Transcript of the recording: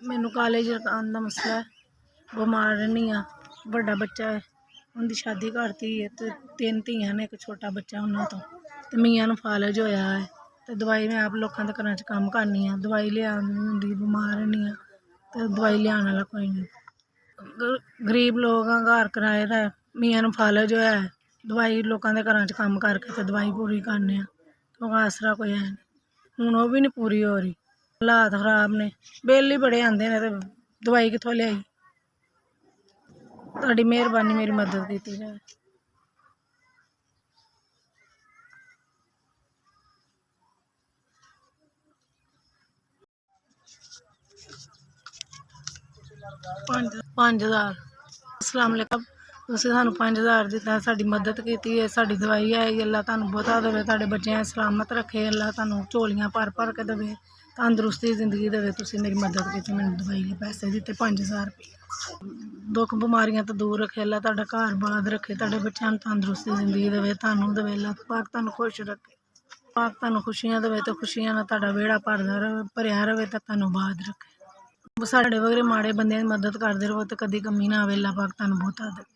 ਮੈਨੂੰ ਕਾਲਜ ਆਉਣ ਦਾ ਮਸਲਾ ਹੈ। ਬਿਮਾਰ ਰਹਿੰਦੀ ਹਾਂ। ਵੱਡਾ ਬੱਚਾ ਹੈ, ਉਹਦੀ ਸ਼ਾਦੀ ਕਰਤੀ ਹੈ ਅਤੇ 3 ਧੀਆਂ ਨੇ, ਇੱਕ ਛੋਟਾ ਬੱਚਾ ਉਹਨਾਂ ਤੋਂ, ਅਤੇ ਮੀਆਂ ਨੂੰ ਫਾਲਜ ਹੋਇਆ ਹੈ ਅਤੇ ਦਵਾਈ ਮੈਂ ਆਪ ਲੋਕਾਂ ਦੇ ਘਰਾਂ 'ਚ ਕੰਮ ਕਰਨੀ ਆ, ਦਵਾਈ ਲਿਆਉਣੀ ਹੁੰਦੀ, ਬਿਮਾਰ ਰਹਿੰਦੀ ਹਾਂ ਅਤੇ ਦਵਾਈ ਲਿਆਉਣ ਵਾਲਾ ਕੋਈ ਨਹੀਂ। ਗਰੀਬ ਲੋਕ ਆ, ਘਰ ਕਿਰਾਏ ਦਾ, ਮੀਆਂ ਨੂੰ ਫਾਲਜ ਹੋਇਆ ਹੈ, ਦਵਾਈ ਲੋਕਾਂ ਦੇ ਘਰਾਂ 'ਚ ਕੰਮ ਕਰਕੇ ਅਤੇ ਦਵਾਈ ਪੂਰੀ ਕਰਨੇ ਆ, ਕਿਉਂਕਿ ਆਸਰਾ ਕੋਈ ਹੈ ਨਹੀਂ। ਹੁਣ ਉਹ ਵੀ ਨਹੀਂ ਪੂਰੀ ਹੋ ਰਹੀ, ਹਾਲਾਤ ਖਰਾਬ ਨੇ, ਬਿੱਲ ਹੀ ਬੜੇ ਆਉਂਦੇ ਨੇ ਅਤੇ ਦਵਾਈ ਕਿੱਥੋਂ ਲਿਆਈ। ਤੁਹਾਡੀ ਮਿਹਰਬਾਨੀ, ਮੇਰੀ ਮਦਦ ਕੀਤੀ ਜਾਵੇ। ਪੰਜ ਹਜ਼ਾਰ। ਅਸਲਾਮ ਵਾਲੇਕਮ। ਤੁਸੀਂ ਸਾਨੂੰ 5000 ਦਿੱਤਾ, ਸਾਡੀ ਮਦਦ ਕੀਤੀ ਹੈ, ਸਾਡੀ ਦਵਾਈ ਆਈ। ਅੱਲਾ ਤੁਹਾਨੂੰ ਬਹੁਤਾ ਦੇਵੇ, ਤੁਹਾਡੇ ਬੱਚਿਆਂ ਸਲਾਮਤ ਰੱਖੇ, ਅੱਲਾ ਤੁਹਾਨੂੰ ਝੋਲੀਆਂ ਭਰ ਭਰ ਕੇ ਦੇਵੇ, ਤੰਦਰੁਸਤੀ ਜ਼ਿੰਦਗੀ ਦੇਵੇ। ਤੁਸੀਂ ਮੇਰੀ ਮਦਦ ਕੀਤੀ, ਮੈਨੂੰ ਦਵਾਈ ਲਈ ਪੈਸੇ ਦਿੱਤੇ 5000 ਰੁਪਏ। ਦੁੱਖ ਬਿਮਾਰੀਆਂ ਤੋਂ ਦੂਰ ਰੱਖੇ, ਅੱਲਾ ਤੁਹਾਡਾ ਘਰ ਬਾਦ ਰੱਖੇ, ਤੁਹਾਡੇ ਬੱਚਿਆਂ ਨੂੰ ਤੰਦਰੁਸਤੀ ਜ਼ਿੰਦਗੀ ਦੇਵੇ, ਤੁਹਾਨੂੰ ਦੇਵੇ, ਅੱਲਾ ਪਾਕ ਤੁਹਾਨੂੰ ਖੁਸ਼ ਰੱਖੇ, ਪਾਕ ਤੁਹਾਨੂੰ ਖੁਸ਼ੀਆਂ ਦੇਵੇ ਅਤੇ ਖੁਸ਼ੀਆਂ ਨਾਲ ਤੁਹਾਡਾ ਵਿਹੜਾ ਭਰਿਆ ਰਵੇ ਤਾਂ ਤੁਹਾਨੂੰ ਬਾਦ ਰੱਖੇ। ਸਾਡੇ ਵਰਗੇ ਮਾੜੇ ਬੰਦਿਆਂ ਦੀ ਮਦਦ ਕਰਦੇ ਰਹੋ ਅਤੇ ਕਦੀ ਕਮੀ ਨਾ ਆਵੇ। ਅੱਲਾ ਪਾਕ ਤੁਹਾਨੂੰ ਬਹੁਤਾ ਦੇਵੇ।